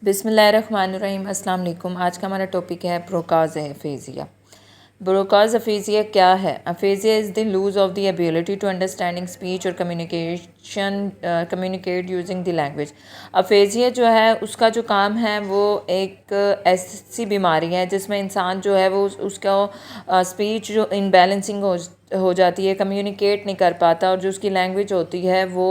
बिस्मिल्लाहिर्रहमानिर्रहीम। अस्सलाम वालेकुम। आज का हमारा टॉपिक है ब्रोकाज अफेजिया। ब्रोकाज अफेजिया क्या है? Aphasia is the lose of the ability to understanding speech और communicate using the language. Aphasia जो है उसका जो काम है वो एक ऐसी बीमारी है जिसमें इंसान जो है वो उसका स्पीच जो इनबैलेंसिंग हो जाती है, कम्युनिकेट नहीं कर पाता और जो उसकी लैंग्वेज होती है वो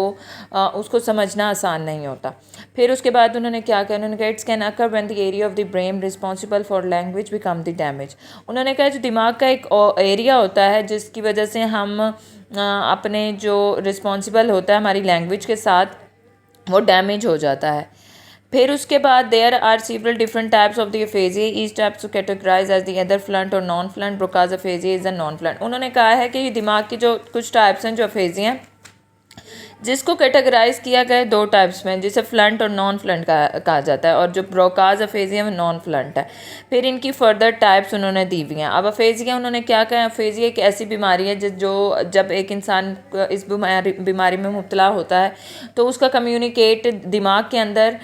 उसको समझना आसान नहीं होता। फिर उसके बाद उन्होंने क्या कहा? उन्होंने कहा it's can occur when the area of the brain responsible for language become the damage. उन्होंने कहा जो दिमाग का एक एरिया होता है जिसकी वजह से हम अपने जो रिस्पॉन्सिबल होता है हमारी लैंग्वेज के साथ वो डैमेज हो जाता है। फिर उसके बाद there are several different types of the aphasia, each types to categorize as the other fluent और non fluent. Broca's aphasia is a non fluent. उन्होंने कहा है कि ये दिमाग की जो कुछ टाइप्स हैं जो अफेजिया हैं जिसको कैटेगराइज किया गया है दो टाइप्स में, जिसे फ्लंट और नॉन फ्लंट कहा जाता है, और जो ब्रोकाज अफेजिया में नॉन फ्लंट है। फिर इनकी फर्दर टाइप्स उन्होंने दी हुई हैं। अब अफेजिया उन्होंने क्या कहा? अफेजिया एक ऐसी बीमारी है जो जब एक इंसान इस बीमारी में मुब्तला होता है तो उसका कम्युनिकेट दिमाग के अंदर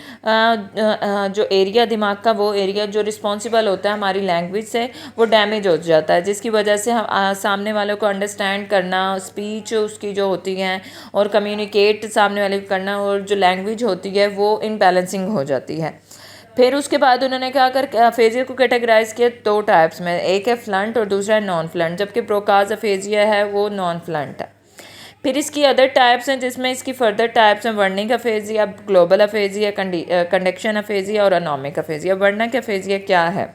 जो एरिया दिमाग का वो एरिया जो रिस्पॉन्सिबल होता है हमारी लैंग्वेज से वो डैमेज हो जाता है, जिसकी वजह से हम सामने वालों को अंडरस्टैंड करना, स्पीच उसकी जो होती हैं और कम्युनिकेट सामने वाले को करना और जो लैंग्वेज होती है वो इनबैलेंसिंग हो जाती है। फिर उसके बाद उन्होंने क्या कर अफेजिया को कैटेगराइज किया दो टाइप्स में, एक है फ्लंट और दूसरा है नॉन फ्लंट, जबकि ब्रोकाज अफेजिया है वो नॉन फ्लंट है। फिर इसकी अदर टाइप्स हैं जिसमें इसकी फर्दर टाइप्स हैं Wernicke aphasia, global aphasia, conduction aphasia और अनोमिक अफेजिया। वर्निक अफेजिया क्या है?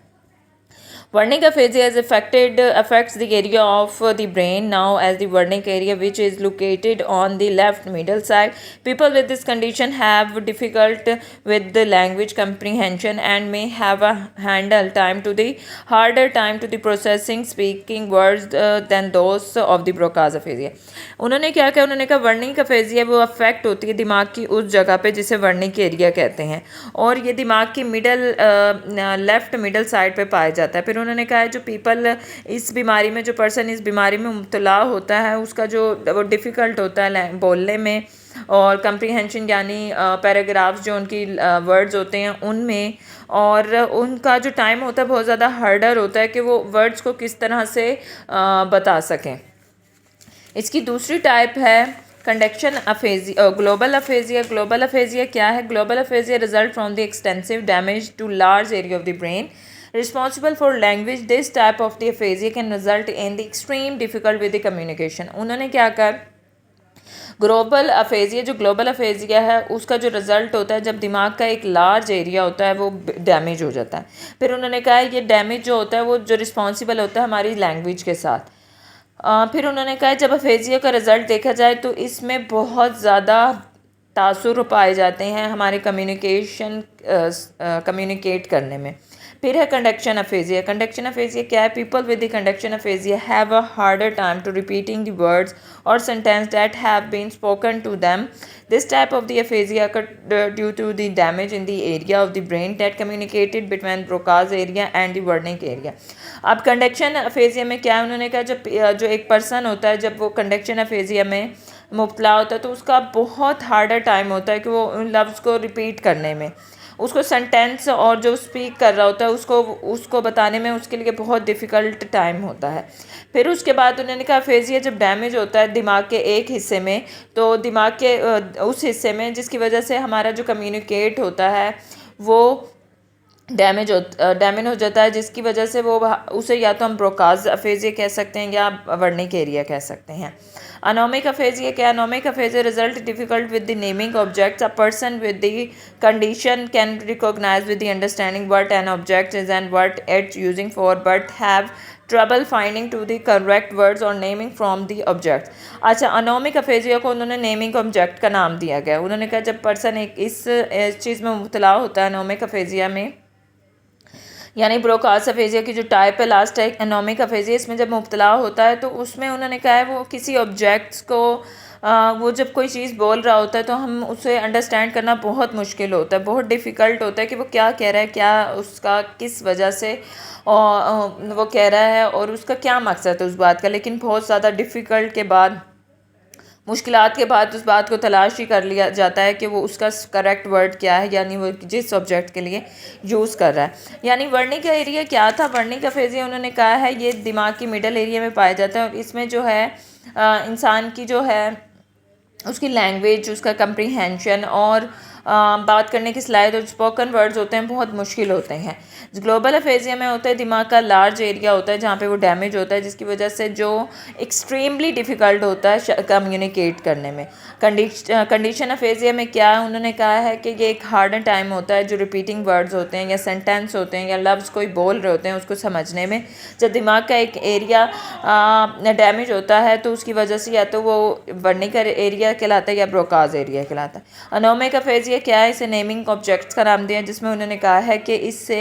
Wernicke aphasia is affects the area of the brain now as the Wernicke area, which is located on the left middle side. People with this condition have difficult with the language comprehension and may have a harder time to the processing speaking words than those of the Broca's aphasia. उन्होंने क्या कहा? उन्होंने कहा Wernicke aphasia वो affect होती है दिमाग की उस जगह पे जिसे वर्निक एरिया कहते हैं, और ये दिमाग की लेफ्ट मिडल साइड पे पाया जाता है। फिर उन्होंने कहा है जो पीपल इस बीमारी में, जो पर्सन इस बीमारी में मुब्तला होता है उसका जो वो डिफ़िकल्ट होता है बोलने में और कंप्रीहेंशन यानी पैराग्राफ्स जो उनकी वर्ड्स होते हैं उनमें, और उनका जो टाइम होता है बहुत ज़्यादा हार्डर होता है कि वो वर्ड्स को किस तरह से बता सकें। इसकी दूसरी टाइप है conduction aphasia, global aphasia. Global aphasia क्या है? Global aphasia result from the extensive damage to large area of the brain responsible for language. This type of the aphasia can result in the extreme difficult with the communication. उन्होंने क्या कहा? Global aphasia, जो global aphasia है उसका जो result होता है जब दिमाग का एक लार्ज एरिया होता है वो डैमेज हो जाता है। फिर उन्होंने कहा ये डैमेज जो होता है वो जो रिस्पॉन्सिबल होता है हमारी लैंग्वेज के साथ। फिर उन्होंने कहा जब अफेजिया का रिज़ल्ट देखा जाए तो इसमें बहुत ज़्यादा तासुर पाए जाते हैं हमारे कम्युनिकेट करने में। फिर है कंडक्शन अफेजिया। कंडक्शन अफेजिया क्या है? People with the conduction aphasia have a harder time to repeating the words और sentence that have been spoken to them. This type of the aphasia due to the damage in the area of the brain that communicated between Broca's area and the Wernicke area. अब conduction aphasia में क्या है? उन्होंने कहा जो एक person होता है जब वो कंडक्शन अफेजिया में मुब्तला होता है तो उसका बहुत हार्डर टाइम होता है कि वो उन लफ्ज़ को रिपीट करने में, उसको सेंटेंस और जो स्पीक कर रहा होता है उसको बताने में उसके लिए बहुत डिफ़िकल्ट टाइम होता है। फिर उसके बाद उन्होंने कहा अफेजिया जब डैमेज होता है दिमाग के एक हिस्से में, तो दिमाग के उस हिस्से में जिसकी वजह से हमारा जो कम्युनिकेट होता है वो डैमेज हो जाता है, जिसकी वजह से वो उसे या तो हम ब्रोकाज अफेजिया कह सकते हैं या वर्निक एरिया कह सकते हैं। अनोमिक अफेजिया क्या? Anomic aphasia result difficult with the naming objects. A person with the condition can recognize with the understanding what an object is and what it's using for but have trouble finding to the correct words और naming from the objects. अच्छा, anomic aphasia को उन्होंने naming object का नाम दिया गया। उन्होंने कहा जब पर्सन इस चीज़ में मुब्तला होता है अनोमिक अफेजिया में, यानी ब्रोकाज अफेजिया की जो टाइप है लास्ट है एनोमिक अफेजिया, इसमें जब मुब्तला होता है तो उसमें उन्होंने कहा है वो किसी ऑब्जेक्ट्स को वो जब कोई चीज़ बोल रहा होता है तो हम उसे अंडरस्टैंड करना बहुत मुश्किल होता है, बहुत डिफ़िकल्ट होता है कि वो क्या कह रहा है, क्या उसका किस वजह से वो कह रहा है और उसका क्या मकसद है उस बात का। लेकिन बहुत ज़्यादा डिफ़िकल्ट के बाद मुश्किलात के बाद उस बात को तलाश ही कर लिया जाता है कि वो उसका करेक्ट वर्ड क्या है, यानी वो जिस सब्जेक्ट के लिए यूज़ कर रहा है। यानी वर्निक का एरिया क्या था, वर्निक का फेजिया उन्होंने कहा है ये दिमाग की मिडल एरिया में पाया जाता है और इसमें जो है इंसान की जो है उसकी लैंग्वेज, उसका कंप्रीहेंशन और बात करने की सलाहियत और स्पोकन वर्ड्स होते हैं बहुत मुश्किल होते हैं। ग्लोबल अफेजिया में होता है दिमाग का लार्ज एरिया होता है जहाँ पे वो डैमेज होता है, जिसकी वजह से जो एक्सट्रीमली डिफ़िकल्ट होता है कम्युनिकेट करने में। कंडीशन अफेजिया में क्या है, उन्होंने कहा है कि ये एक हार्डर टाइम होता है जो रिपीटिंग वर्ड्स होते हैं या सेंटेंस होते हैं या लफ्ज़ कोई बोल रहे होते हैं उसको समझने में। जब दिमाग का एक एरिया डैमेज होता है तो उसकी वजह से या तो वो वर्निकर एरिया कहलाता है या ब्रोकाज एरिया कहलाता है। अनोमिक अफेजिया क्या है, इसे नेमिंग ऑब्जेक्ट्स का नाम दिया, जिसमें उन्होंने कहा है कि इससे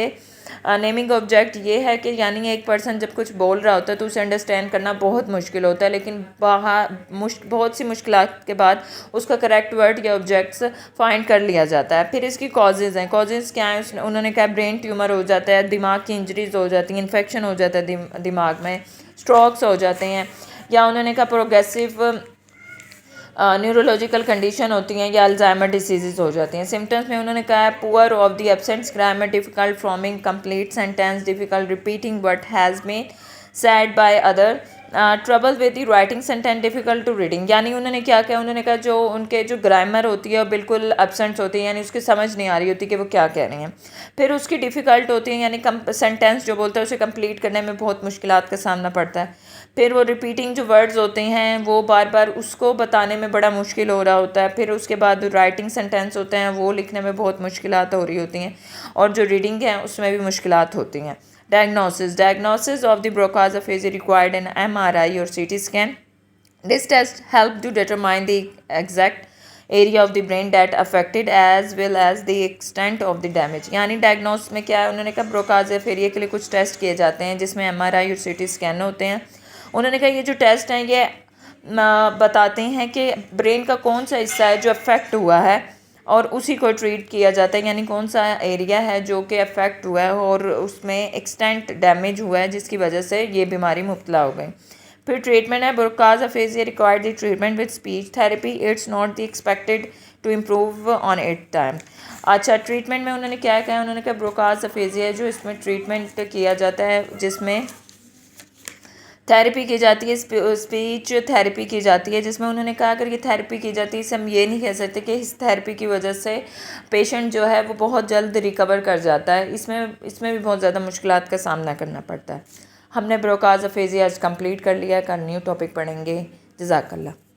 नेमिंग ऑब्जेक्ट ये है कि यानी एक पर्सन जब कुछ बोल रहा होता है तो उसे अंडरस्टैंड करना बहुत मुश्किल होता है, लेकिन बहुत सी मुश्किलात के बाद उसका करेक्ट वर्ड या ऑब्जेक्ट्स फाइंड कर लिया जाता है। फिर इसकी कॉजेज़ हैं, कॉजेज़ क्या हैं, उन्होंने कहा ब्रेन ट्यूमर हो जाता है, दिमाग की इंजरीज हो जाती हैं, इन्फेक्शन हो जाता है दिमाग में, स्ट्रोक्स हो जाते हैं, या उन्होंने कहा प्रोग्रेसिव न्यूरोलॉजिकल कंडीशन होती हैं या अल्जाइमर डिसीज़ हो जाती हैं। सिम्टम्स में उन्होंने कहा है poor of the absent grammar, difficult forming complete sentence, difficult repeating what has been said by other, trouble with the writing sentence, difficult to reading. यानी उन्होंने क्या कहा, उन्होंने कहा जो उनके जो ग्रामर होती है बिल्कुल एब्सेंट होती है, यानी उसकी समझ नहीं आ रही होती कि वो क्या कह रही हैं। फिर उसकी डिफ़िकल्ट होती है, यानी सेंटेंस जो बोलता है उसे कंप्लीट करने में बहुत मुश्किलात का सामना पड़ता है। फिर वो रिपीटिंग जो वर्ड्स होते हैं वो बार बार उसको बताने में बड़ा मुश्किल हो रहा होता है। फिर उसके बाद राइटिंग सेंटेंस होते हैं वो लिखने में बहुत मुश्किलात हो रही होती हैं, और जो रीडिंग है उसमें भी मुश्किलात होती हैं। Diagnosis of the Broca's aphasia required an MRI और CT scan. This test helped to determine the exact area of the brain that affected as well as the extent of the damage। यानी diagnose में क्या है, उन्होंने कहा Broca's aphasia के लिए कुछ टेस्ट किए जाते हैं जिसमें MRI और CT स्कैन होते हैं। उन्होंने कहा ये जो टेस्ट हैं ये बताते हैं कि ब्रेन का कौन सा हिस्सा है जो अफेक्ट हुआ है और उसी को ट्रीट किया जाता है, यानी कौन सा एरिया है जो कि अफेक्ट हुआ है और उसमें एक्सटेंट डैमेज हुआ है जिसकी वजह से ये बीमारी मुब्तला हो गई। फिर ट्रीटमेंट है, Broca's aphasia required the treatment with speech therapy, it's not the expected to improve on it time. अच्छा, ट्रीटमेंट में उन्होंने क्या कहा, उन्होंने कहा ब्रोकाज अफेजिया जो इसमें ट्रीटमेंट किया जाता है जिसमें थेरेपी की जाती है, स्पीच थेरेपी की जाती है, जिसमें उन्होंने कहा अगर ये थेरेपी की जाती है इसे हम ये नहीं कह सकते कि इस थेरेपी की वजह से पेशेंट जो है वो बहुत जल्द रिकवर कर जाता है। इसमें भी बहुत ज़्यादा मुश्किलात का सामना करना पड़ता है। हमने ब्रोकाज अफेजिया आज कंप्लीट कर लिया, कल न्यू टॉपिक पढ़ेंगे। जज़ाकल्लाह।